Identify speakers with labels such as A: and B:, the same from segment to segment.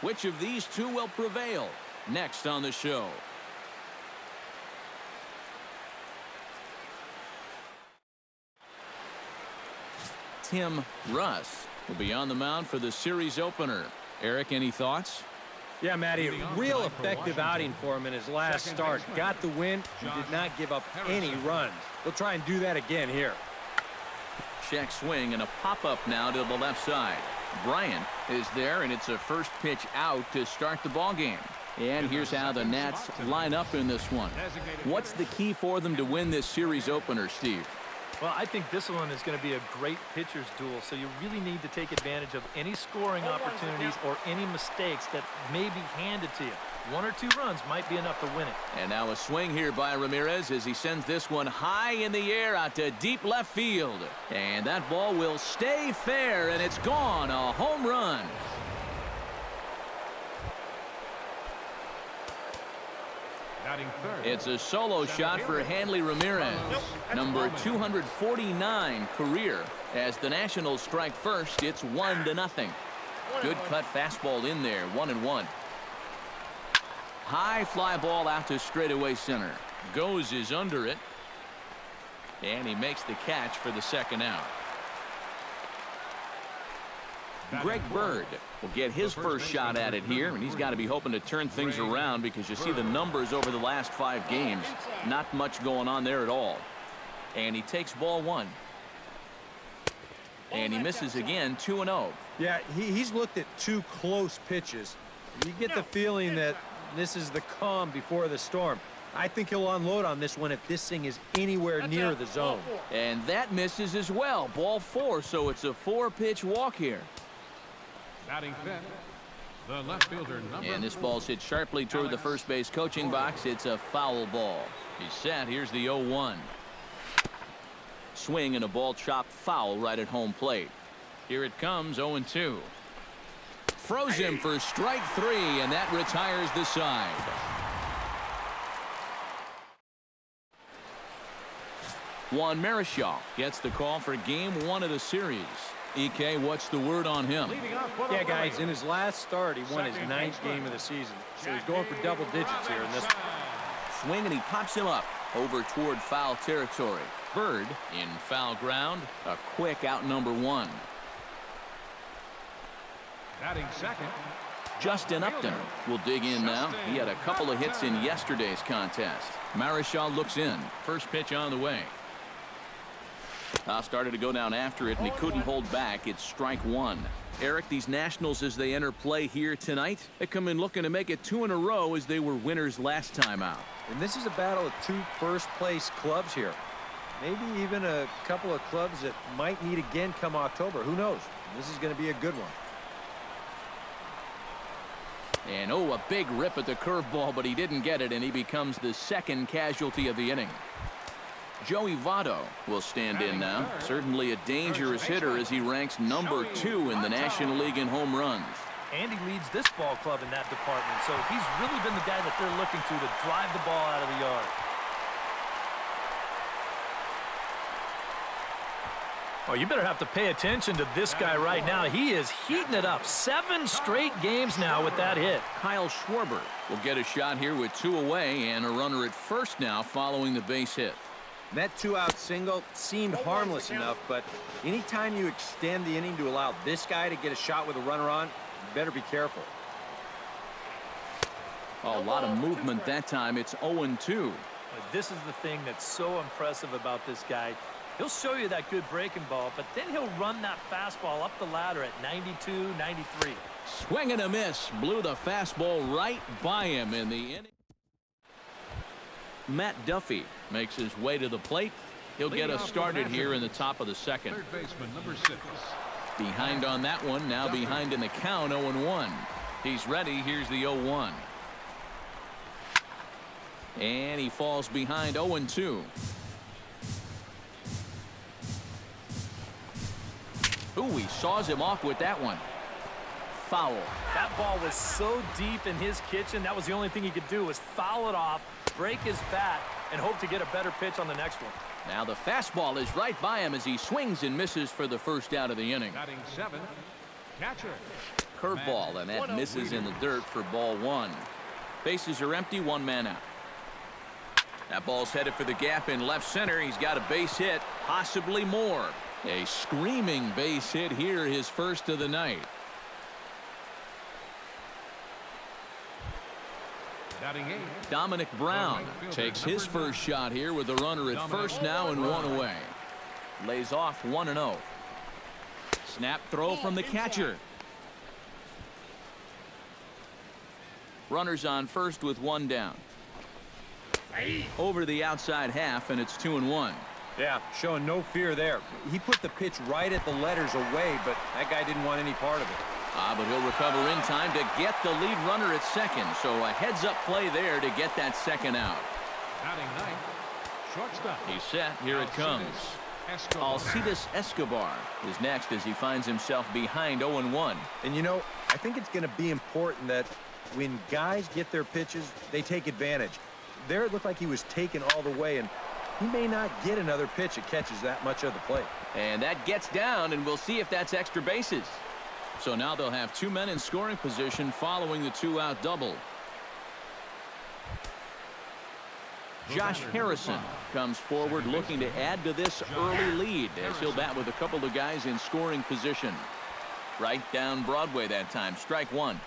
A: Which of these two will prevail? Next on the show. Tim Russ will be on the mound for the series opener. Eric, any thoughts?
B: Yeah, Matty, real effective outing for him in his last start. Got the win and did not give up any runs. He'll try and do that again here.
A: Check swing and a pop-up now to the left side. Bryant is there, and it's a first pitch out to start the ball game. And here's how the Nats line up in this one. What's the key for them to win this series opener, Steve?
C: Well, I think this one is going to be a great pitcher's duel, so you really need to take advantage of any scoring opportunities or any mistakes that may be handed to you. 1 or 2 runs might be enough to win it. And now a swing here by Ramirez as he sends this one high in the air out to deep left field. And that ball will stay fair, and it's gone. A home run. It's a solo shot for Hanley Ramirez. Number 249 career. As the Nationals strike first, it's 1-0. Good cut fastball in there, 1-1. High fly ball out to straightaway center. Goes is under it. And he makes the catch for the second out. Greg Bird will get his first shot at it here, and he's got to be hoping to turn things around because you see the numbers over the last 5 games. Not much going on there at all. And he takes ball 1. And he misses again, 2-0.
B: Yeah, he's looked at 2 close pitches. You get the feeling that this is the calm before the storm. I think he'll unload on this one if this thing is anywhere near the zone.
A: And that misses as well. Ball 4, so it's a 4-pitch walk here.
D: Batting fifth, the left fielder,
A: and this ball's hit sharply toward the first base coaching box. It's a foul ball. He's set. Here's the 0-1. Swing and a ball chopped foul right at home plate. Here it comes, 0-2. Froze him for strike 3, and that retires the side. Juan Marichal gets the call for game 1 of the series. EK, what's the word on him?
B: Yeah, guys, in his last start, he won his 9th game of the season. So he's going for double digits here in this one.
A: Swing, and he pops him up over toward foul territory. Bird in foul ground. A quick out, number 1.
D: Batting second,
A: Justin Upton will dig in now. He had a couple of hits in yesterday's contest. Marichal looks in. First pitch on the way. Started to go down after it, and he couldn't hold back. It's strike 1. Eric, these Nationals, as they enter play here tonight, they come in looking to make it 2 in a row as they were winners last time out.
B: And this is a battle of 2 first-place clubs here. Maybe even a couple of clubs that might meet again come October. Who knows? This is going to be a good one.
A: And, a big rip at the curveball, but he didn't get it, and he becomes the second casualty of the inning. Joey Votto will stand in now. Certainly a dangerous hitter as he ranks number 2 in the National League in home runs.
C: And he leads this ball club in that department, so he's really been the guy that they're looking to drive the ball out of the yard. Oh, you better have to pay attention to this guy right now. He is heating it up. 7 straight games now with that hit.
A: Kyle Schwarber will get a shot here with 2 away and a runner at first now following the base hit.
B: That 2-out single seemed harmless enough, but anytime you extend the inning to allow this guy to get a shot with a runner on, you better be careful.
A: A lot of movement that time. It's 0-2.
C: This is the thing that's so impressive about this guy. He'll show you that good breaking ball, but then he'll run that fastball up the ladder at 92, 93.
A: Swing and a miss. Blew the fastball right by him in the inning. Matt Duffy makes his way to the plate. He'll get us started here in the top of the second.
D: third baseman, number 6.
A: Behind on that one. Now behind in the count, 0-1. He's ready. Here's the 0-1. And he falls behind, 0-2. Ooh, he saws him off with that one. Foul.
C: That ball was so deep in his kitchen, that was the only thing he could do was foul it off, break his bat, and hope to get a better pitch on the next one.
A: Now the fastball is right by him as he swings and misses for the first out of the inning.
D: Batting 7, catcher.
A: curveball, and that misses in the dirt for ball one. Bases are empty, one man out. That ball's headed for the gap in left center. He's got a base hit, possibly more. A screaming base hit here, his first of the night. Dominic Brown takes his first shot here with a runner at first now and one away. Lays off 1-0. Snap throw from the catcher. Runners on first with one down. Over the outside half, and it's 2-1.
B: Yeah, showing no fear there. He put the pitch right at the letters away, but that guy didn't want any part of it.
A: But he'll recover in time to get the lead runner at second. So a heads-up play there to get that second out.
D: Batting ninth, shortstop.
A: He's set. Here it comes. Alcides Escobar is next as he finds himself behind 0-1.
B: And you know, I think it's going to be important that when guys get their pitches, they take advantage. There it looked like he was taken all the way, and he may not get another pitch that catches that much of the plate.
A: And that gets down, and we'll see if that's extra bases. So now they'll have two men in scoring position following the two-out double. Josh Harrison comes forward looking to add to this early lead as he'll bat with a couple of guys in scoring position. Right down Broadway that time. Strike one.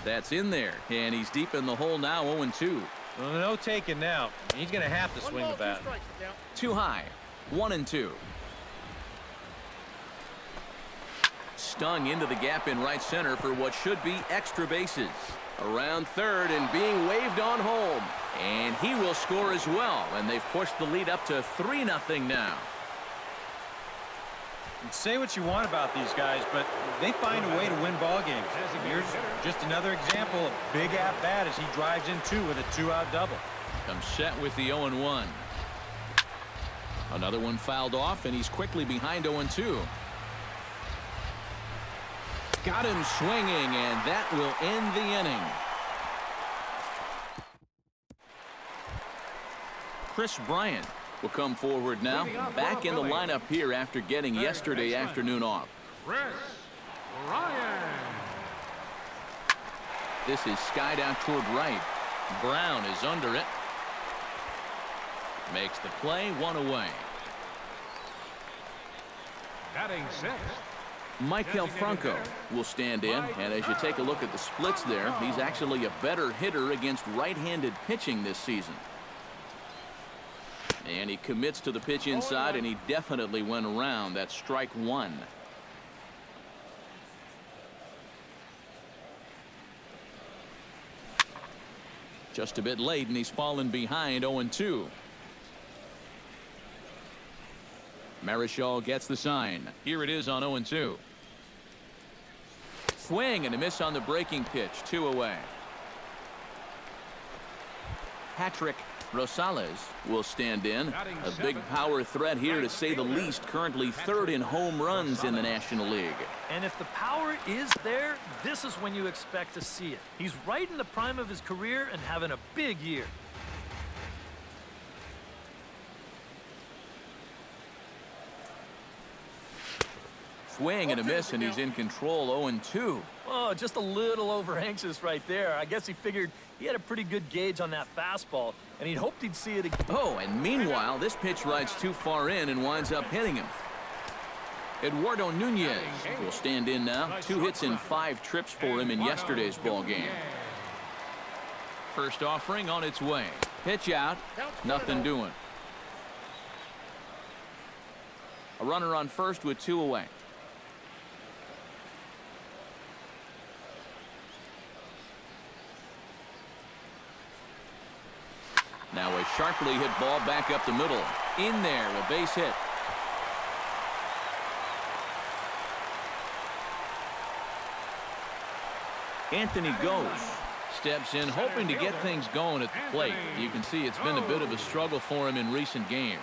A: That's in there, and he's deep in the hole now, 0-2.
B: Well, no taking now. He's going to have to swing the bat.
A: Too high, 1-2. Stung into the gap in right center for what should be extra bases. Around third and being waved on home. And he will score as well, and they've pushed the lead up to 3-0 now.
B: Say what you want about these guys, but they find a way to win ball games. Here's just another example of big at bat as he drives in two with a two-out double.
A: Comes set with the 0-1. Another one fouled off, and he's quickly behind 0-2. Got him swinging, and that will end the inning. Chris Bryant will come forward now, back in the lineup here after getting yesterday afternoon off.
D: Chris Bryant.
A: This is skied out toward right. Brown is under it. Makes the play, one away.
D: Batting sixth.
A: Maikel Franco will stand in, and as you take a look at the splits there, he's actually a better hitter against right-handed pitching this season. And he commits to the pitch inside, and he definitely went around. That's strike one. Just a bit late, and he's fallen behind 0-2. Marichal gets the sign. Here it is on 0-2. Swing and a miss on the breaking pitch. 2 away. Patrick Rosales will stand in. A big power threat here, to say the least. Currently third in home runs in the National League.
C: And if the power is there, this is when you expect to see it. He's right in the prime of his career and having a big year.
A: Swing and a miss, and he's in control. 0-2.
C: Oh, just a little over anxious right there. I guess he figured he had a pretty good gauge on that fastball, and he'd hoped he'd see it again.
A: Oh, and meanwhile, this pitch rides too far in and winds up hitting him. Eduardo Nunez will stand in now. 2 hits and 5 trips for him in yesterday's ball game. First offering on its way. Pitch out. Nothing doing. A runner on first with 2 away. Now a sharply hit ball back up the middle. In there, a base hit. Anthony goes. Steps in, hoping to get things going at the plate. You can see it's been a bit of a struggle for him in recent games.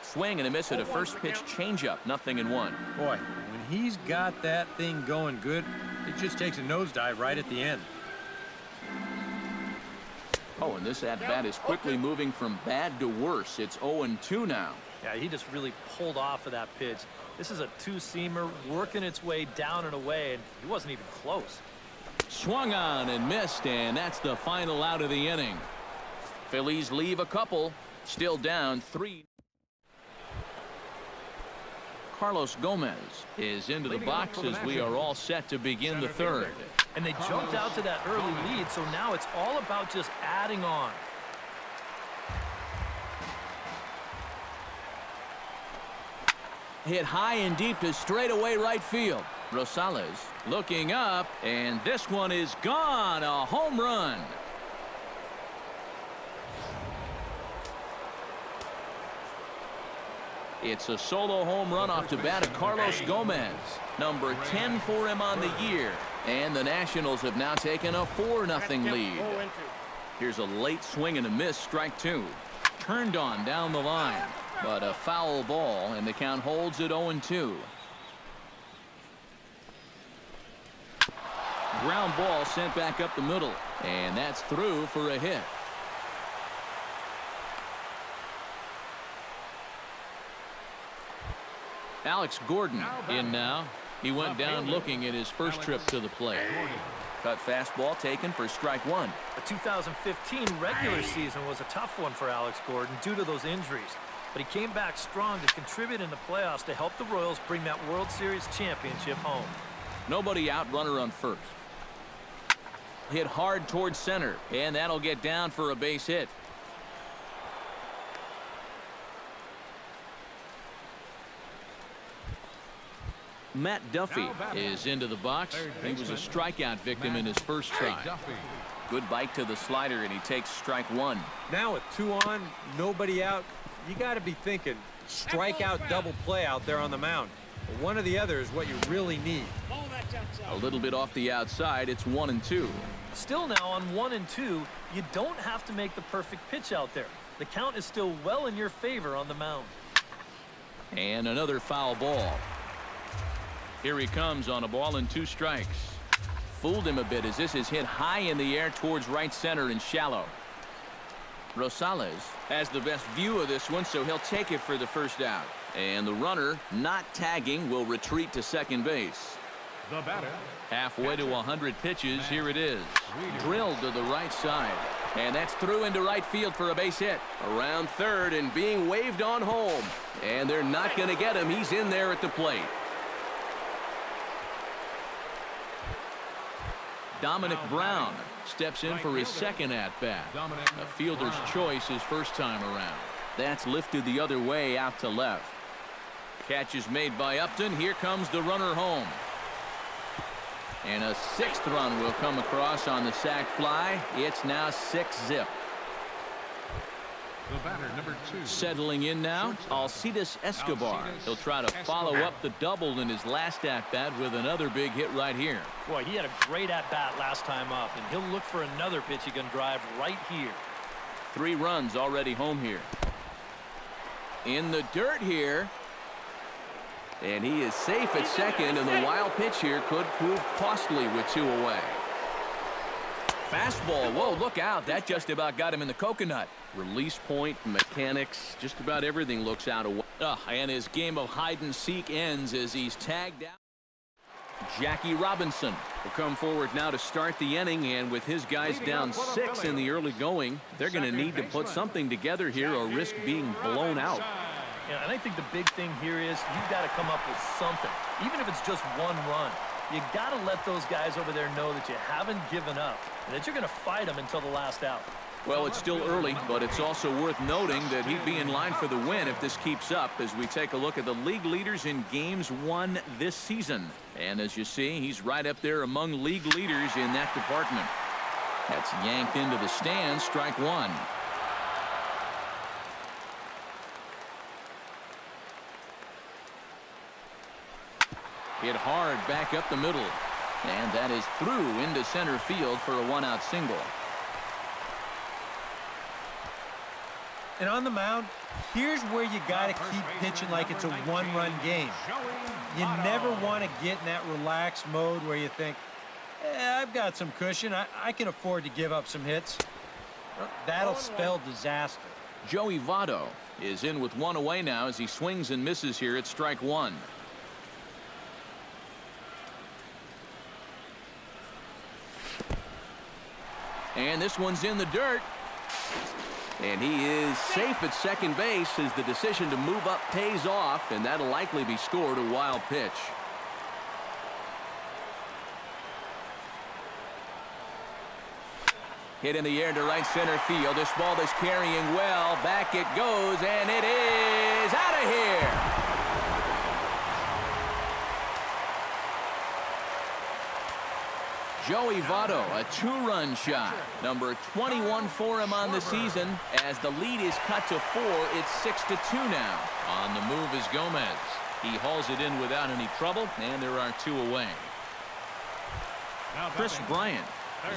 A: Swing and a miss at a first pitch changeup. 0-1.
B: Boy, when he's got that thing going good, it just takes a nosedive right at the end.
A: Oh, and this at-bat is quickly moving from bad to worse. It's 0-2 now.
C: Yeah, he just really pulled off of that pitch. This is a two-seamer working its way down and away, and he wasn't even close.
A: Swung on and missed, and that's the final out of the inning. Phillies leave a couple, still down 3. Carlos Gomez is into the box as we are all set to begin the third.
C: And they jumped out to that early lead, so now it's all about just adding on.
A: Hit high and deep to straightaway right field. Rosales looking up, and this one is gone. A home run. It's a solo home run off the bat of Carlos Gomez. Number 10 for him on the year. And the Nationals have now taken a 4-0 lead. Here's a late swing and a miss, strike 2. Turned on down the line, but a foul ball, and the count holds at 0-2. Ground ball sent back up the middle, and that's through for a hit. Alex Gordon in now. He went down looking at his first trip to the plate. Cut fastball taken for strike 1.
C: The 2015 regular season was a tough one for Alex Gordon due to those injuries. But he came back strong to contribute in the playoffs to help the Royals bring that World Series championship home.
A: Nobody out, runner on first. Hit hard towards center, and that'll get down for a base hit. Matt Duffy is into the box. He was a strikeout victim in his first try. Good bite to the slider, and he takes strike 1.
B: Now with 2 on, nobody out, you got to be thinking strikeout double play out there on the mound. But one or the other is what you really need.
A: A little bit off the outside. It's 1-2.
C: Still now on 1-2, you don't have to make the perfect pitch out there. The count is still well in your favor on the mound.
A: And another foul ball. Here he comes on a ball and 2 strikes. Fooled him a bit as this is hit high in the air towards right center and shallow. Rosales has the best view of this one, so he'll take it for the first out. And the runner, not tagging, will retreat to second base.
D: The batter.
A: Halfway to 100 pitches, here it is. Drilled to the right side. And that's through into right field for a base hit. Around third and being waved on home. And they're not going to get him. He's in there at the plate. Dominic Brown steps in for his second at-bat. A fielder's choice his first time around. That's lifted the other way out to left. Catch is made by Upton. Here comes the runner home. And a 6th run will come across on the sac fly. It's now 6-zip.
D: The batter, number 2.
A: Settling in now, Alcides Escobar. He'll try to follow up the double in his last at-bat with another big hit right here.
C: Boy, he had a great at-bat last time up, and he'll look for another pitch he can drive right here.
A: 3 runs already home here. In the dirt here. And he is safe at second, and the wild pitch here could prove costly with 2 away. Fastball. Whoa, look out. That just about got him in the coconut. Release point, mechanics, just about everything looks out of. And his game of hide and seek ends as he's tagged out. Jackie Robinson will come forward now to start the inning, and with his guys down 6 in the early going, they're going to need to put something together here or risk being blown out.
C: Yeah, and I think the big thing here is you've got to come up with something, even if it's just 1 run. You got to let those guys over there know that you haven't given up and that you're going to fight them until the last out.
A: Well, it's still early, but it's also worth noting that he'd be in line for the win if this keeps up as we take a look at the league leaders in games won this season. And as you see, he's right up there among league leaders in that department. That's yanked into the stands, strike 1. Hit hard back up the middle. And that is through into center field for a 1-out single.
B: And on the mound, here's where you got to keep pitching like it's a 1-run game. You never want to get in that relaxed mode where you think, I've got some cushion. I can afford to give up some hits. That'll spell disaster.
A: Joey Votto is in with one away now as he swings and misses here at strike one. And this one's in the dirt. And he is safe at second base as the decision to move up pays off, and that'll likely be scored a wild pitch. Hit in the air to right center field. This ball is carrying well. Back it goes, and it is out of here. Joey Votto, a two-run shot. Number 21 for him on the season. As the lead is cut to 4, it's 6-2 now. On the move is Gomez. He hauls it in without any trouble, and there are 2 away. Chris Bryant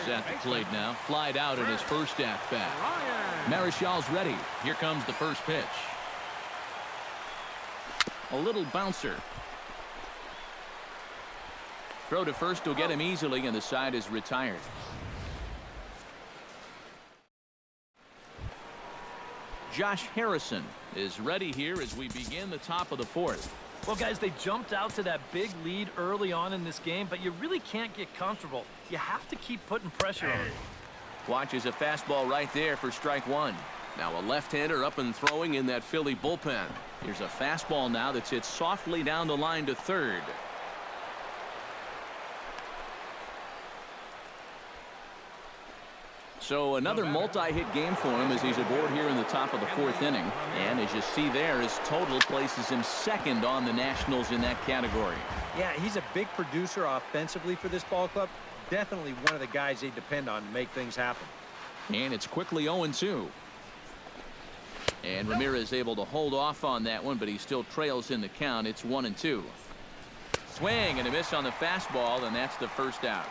A: is at the plate now. Flied out in his first at-bat. Marischal's ready. Here comes the first pitch. A little bouncer. Throw to first will get him easily, and the side is retired. Josh Harrison is ready here as we begin the top of the 4th.
C: Well, guys, they jumped out to that big lead early on in this game, but you really can't get comfortable. You have to keep putting pressure on.
A: Watches a fastball right there for strike one. Now a left-hander up and throwing in that Philly bullpen. Here's a fastball now that's hit softly down the line to third. So another multi-hit game for him as he's aboard here in the top of the 4th inning. And as you see there, his total places him second on the Nationals in that category.
B: Yeah, he's a big producer offensively for this ball club. Definitely one of the guys they depend on to make things happen.
A: And it's quickly 0-2. And Ramirez able to hold off on that one, but he still trails in the count. It's 1-2. Swing and a miss on the fastball, and that's the first out.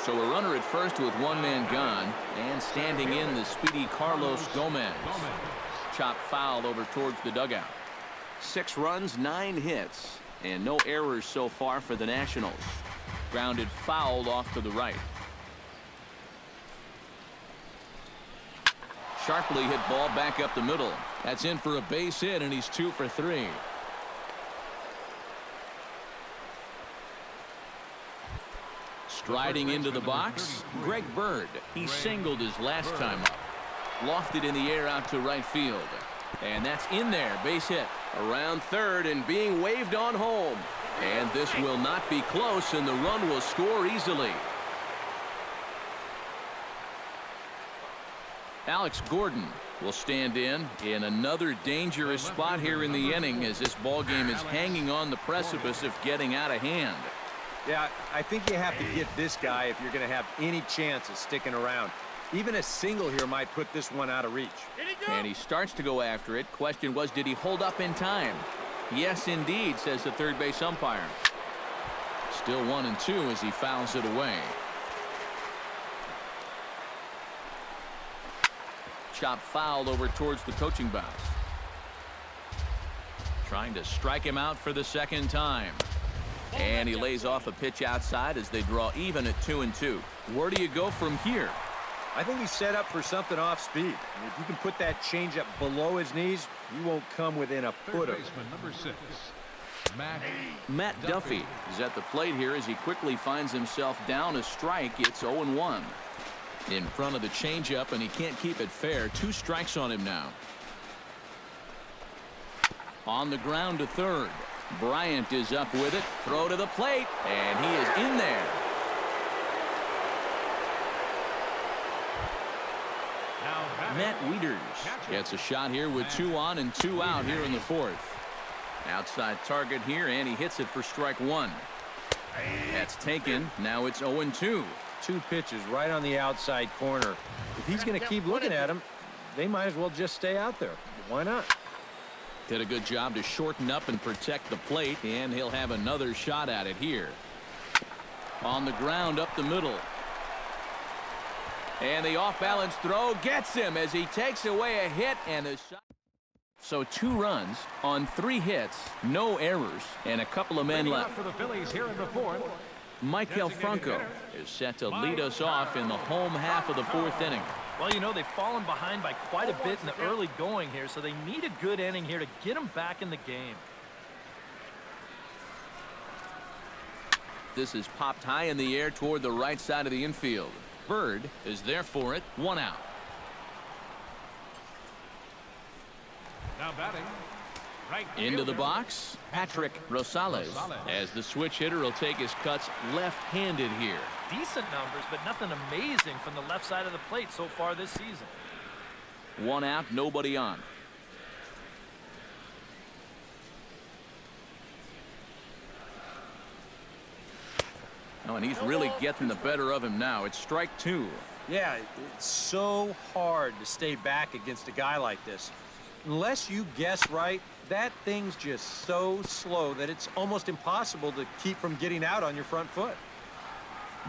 A: So a runner at first with one man gone, and standing in the speedy Carlos Gomez. Chopped foul over towards the dugout. 6 runs, 9 hits, and no errors so far for the Nationals. Grounded fouled off to the right. Sharply hit ball back up the middle. That's in for a base hit, and he's 2 for 3. Striding into the box, Greg Bird. He singled his last time up. Lofted in the air out to right field. And that's in there, base hit. Around third and being waved on home. And this will not be close, and the run will score easily. Alex Gordon will stand in another dangerous spot here in the inning as this ball game is hanging on the precipice of getting out of hand.
B: Yeah, I think you have to get this guy if you're going to have any chance of sticking around. Even a single here might put this one out of reach.
A: And he starts to go after it. Question was, did he hold up in time? Yes, indeed, says the third base umpire. Still 1-2 as he fouls it away. Chop fouled over towards the coaching box. Trying to strike him out for the second time. And he lays off a pitch outside as they draw even at 2-2. Where do you go from here?
B: I think he's set up for something off speed. If you can put that changeup below his knees, you won't come within a foot of it.
D: Number 6,
A: Matt Duffy is at the plate here as he quickly finds himself down a strike. It's 0-1. In front of the changeup, and he can't keep it fair. 2 strikes on him now. On the ground to third. Bryant is up with it. Throw to the plate, and he is in there. Matt Wieters gets a shot here with 2 on and 2 out here in the 4th. Outside target here, and he hits it for strike 1. That's taken. Now it's 0-2.
B: 2 pitches right on the outside corner. If he's going to keep looking at him, they might as well just stay out there. Why not?
A: Did a good job to shorten up and protect the plate, and he'll have another shot at it here. On the ground up the middle. And the off-balance throw gets him as he takes away a hit, and the shot. So 2 runs on 3 hits, no errors, and a couple of men left.
D: for the Phillies here in the 4th.
A: Maikel Franco is set to lead us off in the home half of the 4th inning.
C: Well, you know, they've fallen behind by quite a bit in the early going here, so they need a good inning here to get them back in the game.
A: This is popped high in the air toward the right side of the infield. Bird is there for it. 1 out.
D: Now batting. Right
A: Into the
D: fielder,
A: box, Patrick Rosales, as the switch hitter will take his cuts left-handed here.
C: Decent numbers, but nothing amazing from the left side of the plate so far this season.
A: 1 out, nobody on. Oh, and he's really getting the better of him now. It's strike 2.
B: Yeah, it's so hard to stay back against a guy like this. Unless you guess right, that thing's just so slow that it's almost impossible to keep from getting out on your front foot.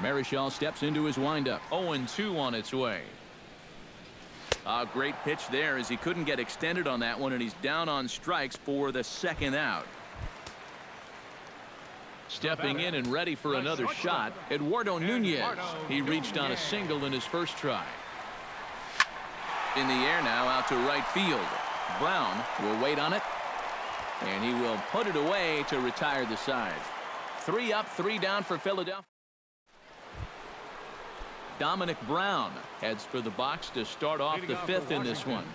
A: Marichal steps into his windup. 0-2 on its way. A great pitch there as he couldn't get extended on that one, and he's down on strikes for the 2nd out. Stepping in and ready for another shot, Eduardo Nunez. He reached on a single in his first try. In the air now, out to right field. Brown will wait on it, and he will put it away to retire the side. 3 up, 3 down for Philadelphia. Dominic Brown heads for the box to start off the 5th in this one.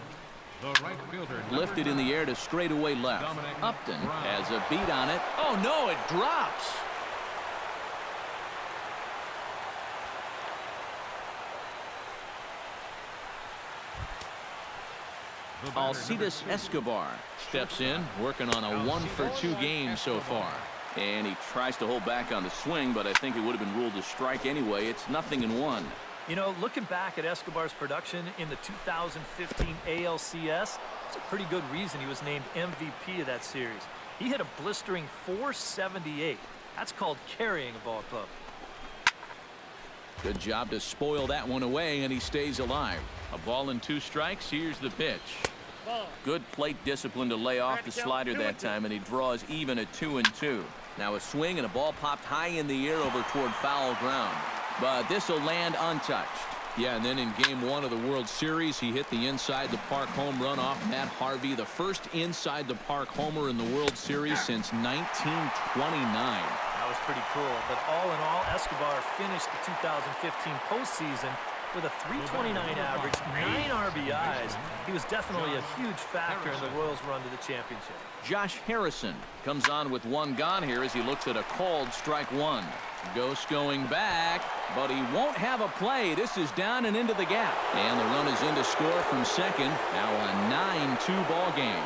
D: The right fielder,
A: Lifted in the air to straightaway left. Upton has a beat on it. Oh, no, it drops. Alcides Escobar steps in, working on a 1-for-2 game so far. And he tries to hold back on the swing, but I think it would have been ruled a strike anyway. It's 0-1.
C: You know, looking back at Escobar's production in the 2015 ALCS, it's a pretty good reason he was named MVP of that series. He hit a blistering .478. That's called carrying a ball club.
A: Good job to spoil that one away, and he stays alive. A ball and 2 strikes. Here's the pitch. Good plate discipline to lay off the slider that time, and he draws even at 2-2. Now a swing and a ball popped high in the air over toward foul ground. But this will land untouched. Yeah, and then in Game 1 of the World Series, he hit the inside-the-park home run off Matt Harvey, the first inside-the-park homer in the World Series since 1929.
C: That was pretty cool. But all in all, Escobar finished the 2015 postseason with a .329 average, 9 RBIs. He was definitely a huge factor in the Royals' run to the championship.
A: Josh Harrison comes on with 1 gone here as he looks at a called strike 1. Ghost going back, but he won't have a play. This is down and into the gap. And the run is in to score from second. Now a 9-2 ball game.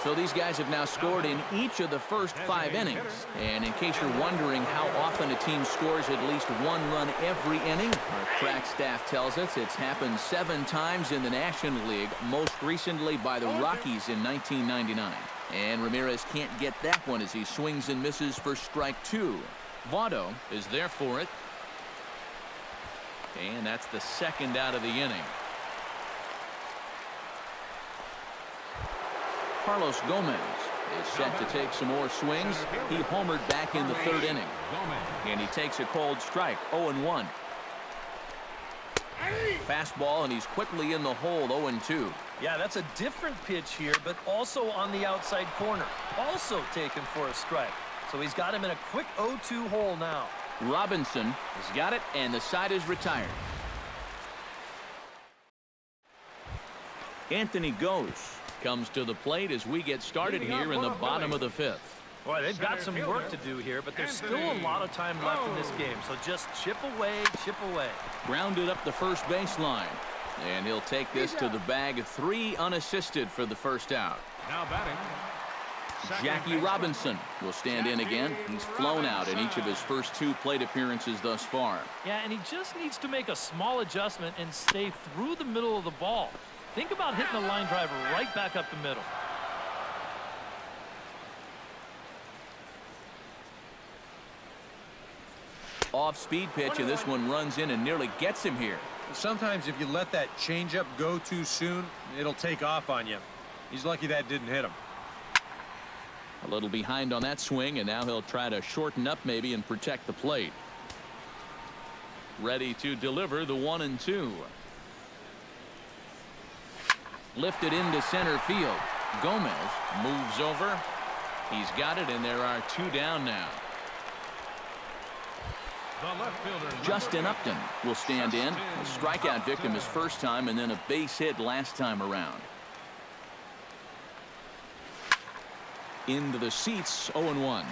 A: So these guys have now scored in each of the first 5 innings. And in case you're wondering how often a team scores at least 1 run every inning, our crack staff tells us it's happened 7 times in the National League, most recently by the Rockies in 1999. And Ramirez can't get that one as he swings and misses for strike 2. Votto is there for it. And that's the 2nd out of the inning. Carlos Gomez is set to take some more swings. He homered back in the 3rd inning. And he takes a cold strike, 0-1. Fastball, and he's quickly in the hole, 0-2.
C: Yeah, that's a different pitch here, but also on the outside corner. Also taken for a strike. So he's got him in a quick 0-2 hole now.
A: Robinson has got it, and the side is retired. Anthony Gose comes to the plate as we get started here in the bottom of the 5th.
C: Boy, they've got some work to do here, but there's still a lot of time left in this game. So just chip away, chip away.
A: Grounded up the first baseline. And he'll take this to the bag. 3 unassisted for the first out.
D: Now batting.
A: Jackie Robinson will stand in again. He's flown out in each of his first 2 plate appearances thus far.
C: Yeah, and he just needs to make a small adjustment and stay through the middle of the ball. Think about hitting the line driver right back up the middle.
A: Off-speed pitch, and this one runs in and nearly gets him here.
B: Sometimes if you let that changeup go too soon, it'll take off on you. He's lucky that didn't hit him.
A: A little behind on that swing, and now he'll try to shorten up maybe and protect the plate. Ready to deliver the 1-2. Lifted into center field. Gomez moves over. He's got it, and there are 2 down now.
D: The left fielder,
A: Justin Upton will stand in. A strikeout victim his first time, and then a base hit last time around. Into the seats, 0-1.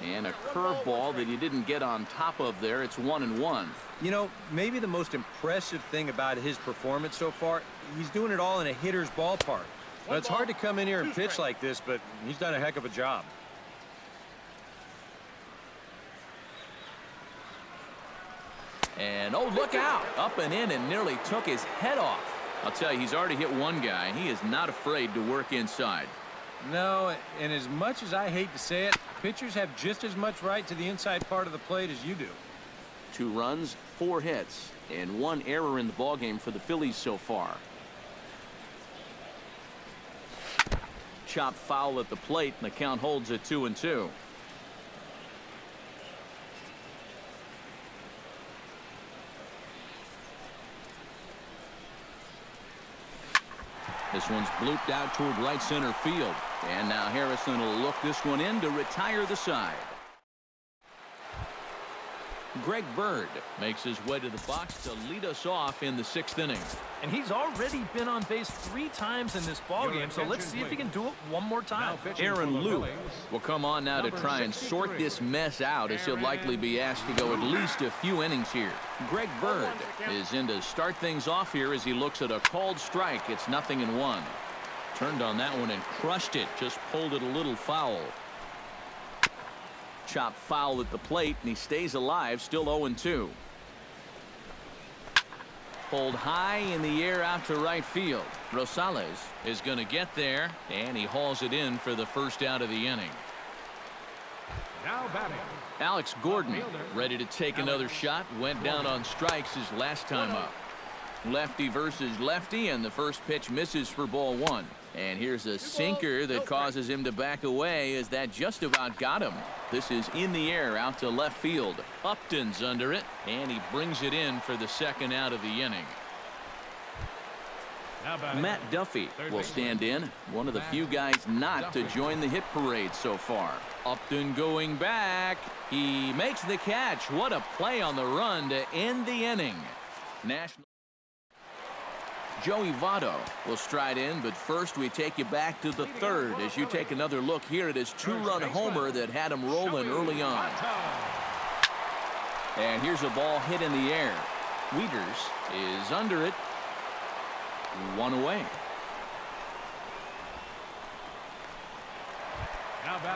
A: And a curveball that he didn't get on top of there. It's 1-1.
B: You know, maybe the most impressive thing about his performance so far, he's doing it all in a hitter's ballpark. Now, it's hard to come in here and pitch like this, but he's done a heck of a job.
A: And, oh, look out. Up and in and nearly took his head off. I'll tell you, he's already hit one guy. He is not afraid to work inside.
B: No, and as much as I hate to say it, pitchers have just as much right to the inside part of the plate as you do.
A: 2 runs, 4 hits, and 1 error in the ballgame for the Phillies so far. Chop foul at the plate, and the count holds at 2-2. This one's blooped out toward right center field. And now Harrison will look this one in to retire the side. Greg Bird makes his way to the box to lead us off in the 6th inning.
C: And he's already been on base 3 times in this ballgame, so let's see if he can do it one more time.
A: Aaron Luke will come on now to try and sort this mess out, as he'll likely be asked to go at least a few innings here. Greg Bird is in to start things off here as he looks at a called strike. It's 0-1. Turned on that one and crushed it. Just pulled it a little foul. Chop foul at the plate, and he stays alive, still 0-2. Pulled high in the air out to right field. Rosales is going to get there, and he hauls it in for the first out of the inning.
D: Now batting.
A: Alex Gordon ready to take another shot. Went down on strikes his last time up. Lefty versus lefty, and the first pitch misses for ball 1. And here's a sinker that causes him to back away, as that just about got him. This is in the air out to left field. Upton's under it, and he brings it in for the second out of the inning. Matt Duffy will stand in, one of the few guys not to join the hit parade so far. Upton going back. He makes the catch. What a play on the run to end the inning. National Joey Votto will stride in, but first we take you back to the 3rd as you take another look here at his 2-run homer that had him rolling early on. And here's a ball hit in the air. Wieters is under it. 1 away.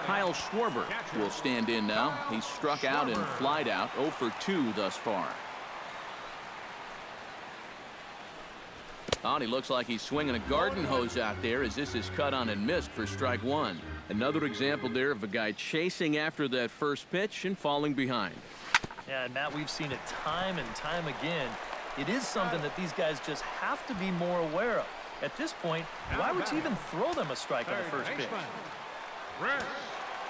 A: Kyle Schwarber will stand in now. He's struck out and flied out, 0 for 2 thus far. Oh, and he looks like he's swinging a garden hose out there, as this is cut on and missed for strike 1. Another example there of a guy chasing after that first pitch and falling behind.
C: Yeah, and Matt, we've seen it time and time again. It is something that these guys just have to be more aware of. At this point, why would you even throw them a strike on the first pitch?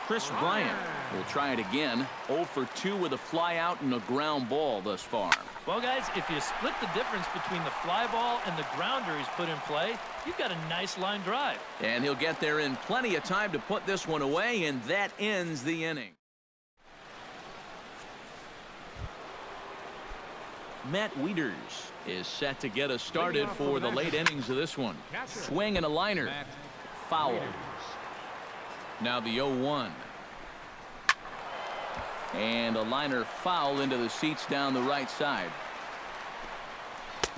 A: Chris Bryant will try it again. 0 for 2 with a fly out and a ground ball thus far.
C: Well, guys, if you split the difference between the fly ball and the grounder he's put in play, you've got a nice line drive.
A: And he'll get there in plenty of time to put this one away, and that ends the inning. Matt Wieters is set to get us started for the late innings of this one. Swing and a liner. Foul. Now the 0-1. And a liner foul into the seats down the right side.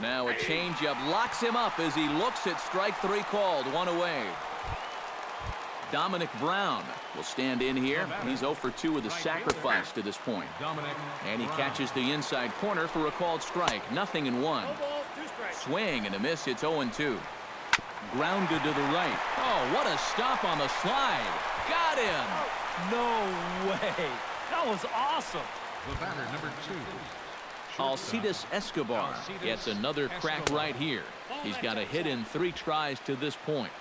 A: Now a changeup locks him up as he looks at strike 3 called. 1 away. Dominic Brown will stand in here. He's 0 for 2 with a sacrifice to this point. And he catches the inside corner for a called strike. 0-1. Swing and a miss. It's 0-2. Grounded to the right. Oh, what a stop on the slide. Got him.
C: No way. That was awesome.
D: The batter, number 2.
A: Alcides Escobar gets another crack right here. He's got a hit in 3 tries to this point.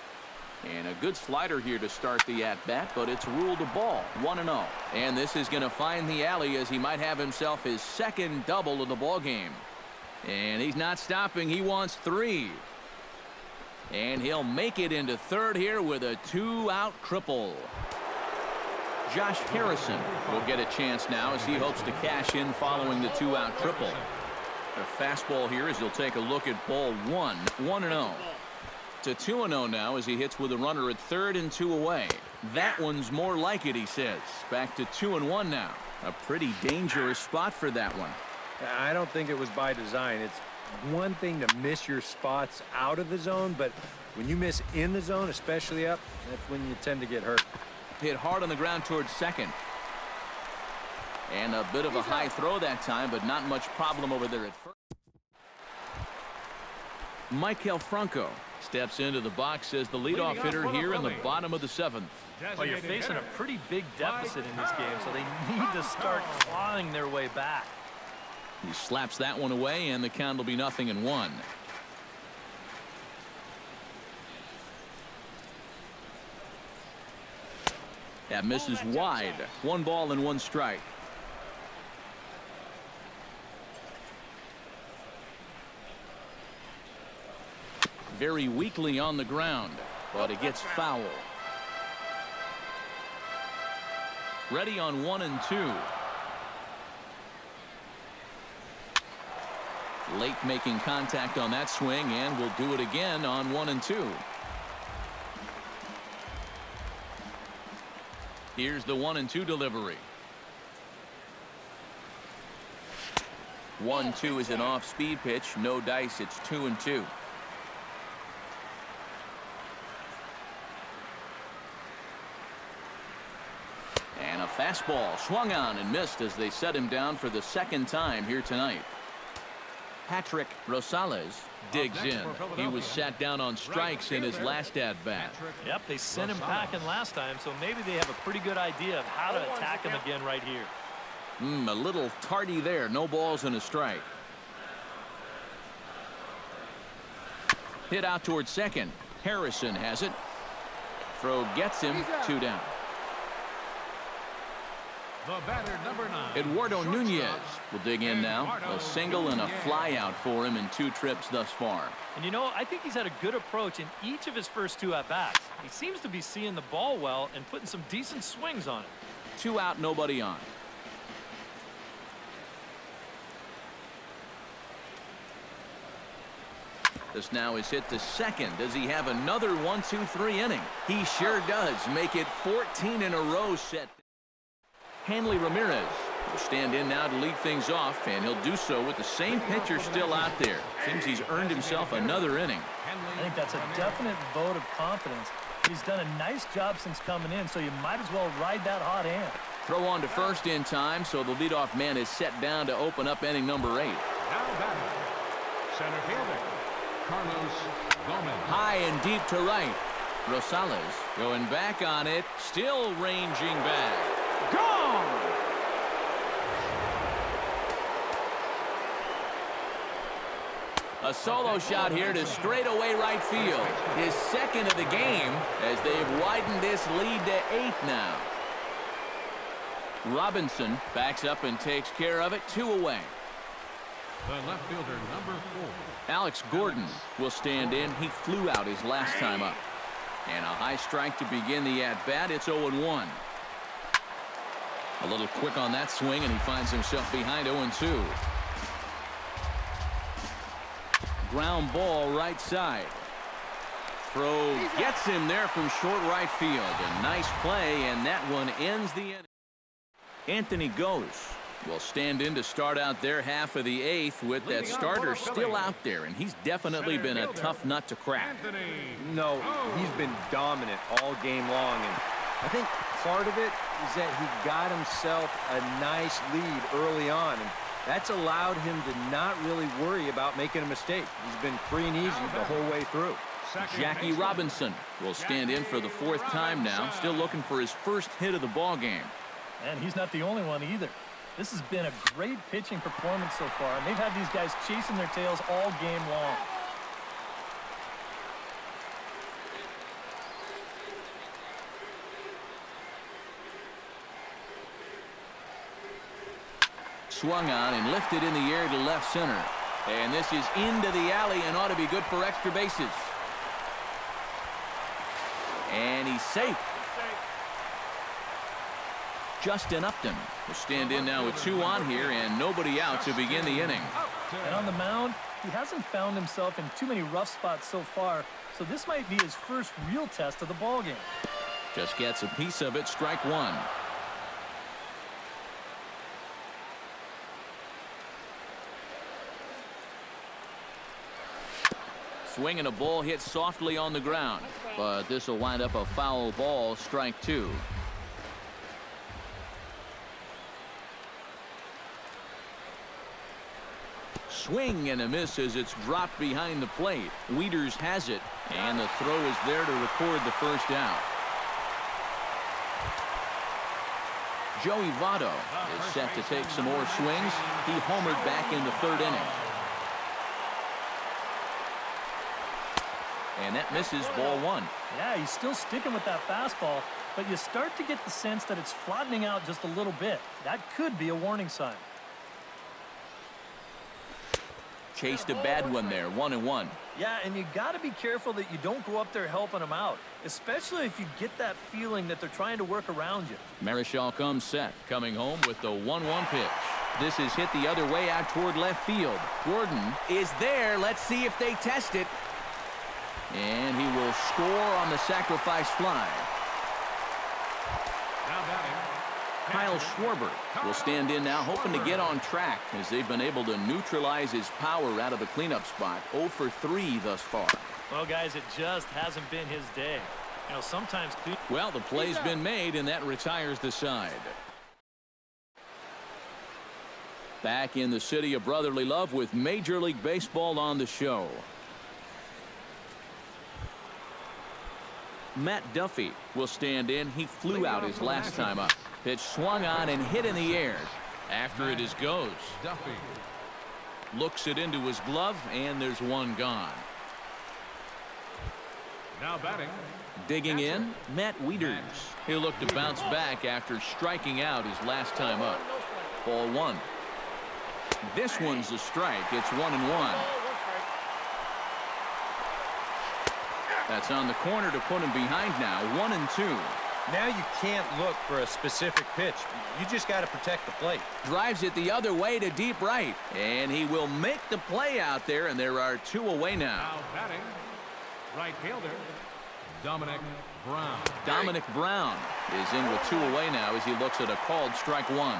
A: And a good slider here to start the at-bat, but it's ruled a ball, 1-0. And this is going to find the alley as he might have himself his second double of the ball game. And he's not stopping. He wants 3. And he'll make it into third here with a 2-out triple. Josh Harrison will get a chance now as he hopes to cash in following the 2-out triple. A fastball here as he'll take a look at ball 1, 1-0. To 2-0 now as he hits with a runner at third and 2 away. That one's more like it, he says. Back to 2-1 now. A pretty dangerous spot for that one.
B: I don't think it was by design. It's one thing to miss your spots out of the zone, but when you miss in the zone, especially up, that's when you tend to get hurt.
A: Hit hard on the ground towards second. And a bit of a high throw that time, but not much problem over there at first. Michael Franco steps into the box as the leadoff hitter here in the bottom of the 7th.
C: Well, you're facing a pretty big deficit in this game, so they need to start clawing their way back.
A: He slaps that one away, and the count will be 0-1. That misses wide. 1 ball and 1 strike. Very weakly on the ground, but it gets foul. Ready on 1 and 2. Late making contact on that swing, and will do it again on 1 and 2. Here's the 1 and 2 delivery. 1-2 is an off-speed pitch. No dice. It's 2 and 2. And a fastball swung on and missed as they set him down for the 2nd time here tonight. Patrick Rosales digs in. He was sat down on strikes in his last at-bat.
C: Yep, they sent him packing last time, so maybe they have a pretty good idea of how to attack him again right here.
A: A little tardy there. No balls and a strike. Hit out towards second. Harrison has it. Throw gets him. 2 down.
D: The batter, number 9.
A: Eduardo Nunez will dig in now. A single and a fly out for him in 2 trips thus far.
C: And you know, I think he's had a good approach in each of his first 2 at-bats. He seems to be seeing the ball well and putting some decent swings on it.
A: 2 out, nobody on. This now is hit to second. Does he have another 1-2-3 inning? He sure does. Make it 14 in a row set. Hanley Ramirez will stand in now to lead things off, and he'll do so with the same pitcher still out there. Seems he's earned himself another inning.
C: I think that's a definite vote of confidence. He's done a nice job since coming in, so you might as well ride that hot hand.
A: Throw on to first in time, so the leadoff man is set down to open up inning number 8.
D: Now batting, center fielder, Carlos Gomez.
A: High and deep to right. Rosales going back on it, still ranging back. Gone! A solo shot here to straightaway right field. His second of the game as they've widened this lead to 8 now. Robinson backs up and takes care of it. 2 away.
D: The left fielder, number 4.
A: Alex Gordon will stand in. He flew out his last time up. And a high strike to begin the at-bat. It's 0-1. A little quick on that swing, and he finds himself behind 0-2. Ground ball right side. Throw gets him there from short right field. A nice play, and that one ends the inning. Anthony Gose will stand in to start out their half of the 8th with that starter still out there, and he's definitely been a tough nut to crack.
B: No, he's been dominant all game long, and I think part of it is that he got himself a nice lead early on, and that's allowed him to not really worry about making a mistake. He's been free and easy the whole way through.
A: Jackie Robinson will stand in for the 4th time now, still looking for his first hit of the ball game.
C: And he's not the only one either. This has been a great pitching performance so far, and they've had these guys chasing their tails all game long.
A: swung on and lifted in the air to left center. And this is into the alley and ought to be good for extra bases. And he's safe. Justin Upton will stand in now with 2 on here and nobody out to begin the inning.
C: And on the mound, he hasn't found himself in too many rough spots so far, so this might be his first real test of the ballgame.
A: Just gets a piece of it, strike 1. Swinging a ball hit softly on the ground, but this will wind up a foul ball, strike 2. Swing and a miss as it's dropped behind the plate. Wieters has it, and the throw is there to record the first out. Joey Votto is set to take some more swings. He homered back in the 3rd inning. And that misses, ball 1.
C: Yeah, he's still sticking with that fastball, but you start to get the sense that it's flattening out just a little bit. That could be a warning sign.
A: Chased a bad one there, 1-1.
C: Yeah, and you got to be careful that you don't go up there helping them out, especially if you get that feeling that they're trying to work around you.
A: Marichal comes set, coming home with the 1-1 pitch. This is hit the other way out toward left field. Gordon is there. Let's see if they test it. And he will score on the sacrifice fly.
D: Now batting,
A: Kyle Schwarber will stand in now, hoping to get on track as they've been able to neutralize his power out of the cleanup spot. 0 for 3 thus far.
C: Well, guys, it just hasn't been his day. You know, sometimes...
A: Well, the play's been made, and that retires the side. Back in the city of brotherly love with Major League Baseball on the show. Matt Duffy will stand in. He flew out his last time up. Pitch swung on and hit in the air. After it is goes.
D: Duffy.
A: Looks it into his glove, and there's one gone.
D: Now batting,
A: Digging in, Matt Wieters. He'll look to bounce back after striking out his last time up. Ball 1. This one's a strike. It's 1-1. That's on the corner to put him behind now. 1-2.
B: Now you can't look for a specific pitch. You just got to protect the plate.
A: Drives it the other way to deep right. And he will make the play out there, and there are 2 away now.
D: now batting, right fielder, Dominic Brown.
A: Dominic Brown is in with 2 away now as he looks at a called strike 1.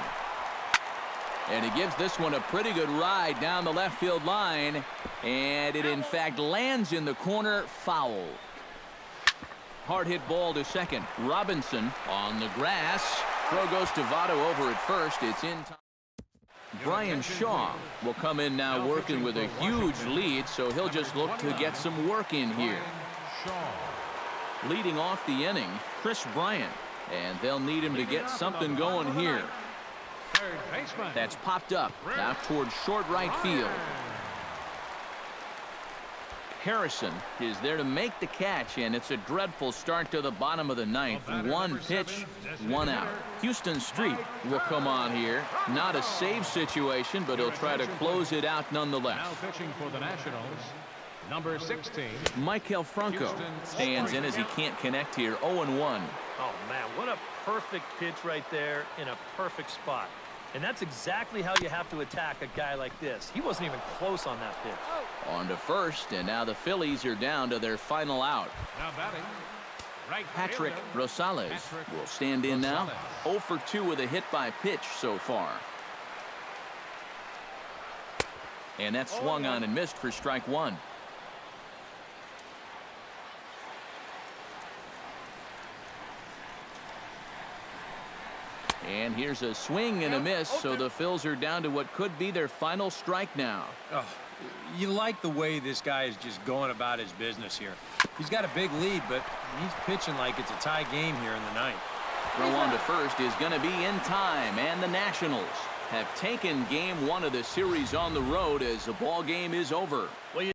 A: And he gives this one a pretty good ride down the left field line. And it, in fact, lands in the corner, foul. Hard hit ball to second. Robinson on the grass. Throw goes to Votto over at first. It's in time. Brian Shaw will come in now working with a huge lead, so he'll just look to get some work in here. Leading off the inning, Chris Bryant. And they'll need him to get something going here.
D: Third baseman.
A: That's popped up out towards short right field. Harrison is there to make the catch, and it's a dreadful start to the bottom of the 9th. 1 pitch, 1 out. Houston Street will come on here. Not a save situation, but he'll try to close it out nonetheless.
D: Now pitching for the Nationals, number 16.
A: Michael Franco stands in as he can't connect here. 0-1.
C: Oh, man, what a perfect pitch right there in a perfect spot. And that's exactly how you have to attack a guy like this. He wasn't even close on that pitch.
A: On to first, and now the Phillies are down to their final out.
D: Now batting, right
A: Patrick
D: fielder,
A: Rosales
D: Patrick
A: will stand in now.
D: Rosales.
A: 0 for 2 with a hit by pitch so far. And that swung on and missed for strike 1. And here's a swing and a miss, so the Phils are down to what could be their final strike now.
B: Oh, you like the way this guy is just going about his business here. He's got a big lead, but he's pitching like it's a tie game here in the 9th.
A: Throw on to first is going to be in time, and the Nationals have taken game 1 of the series on the road as the ball game is over.
C: Well,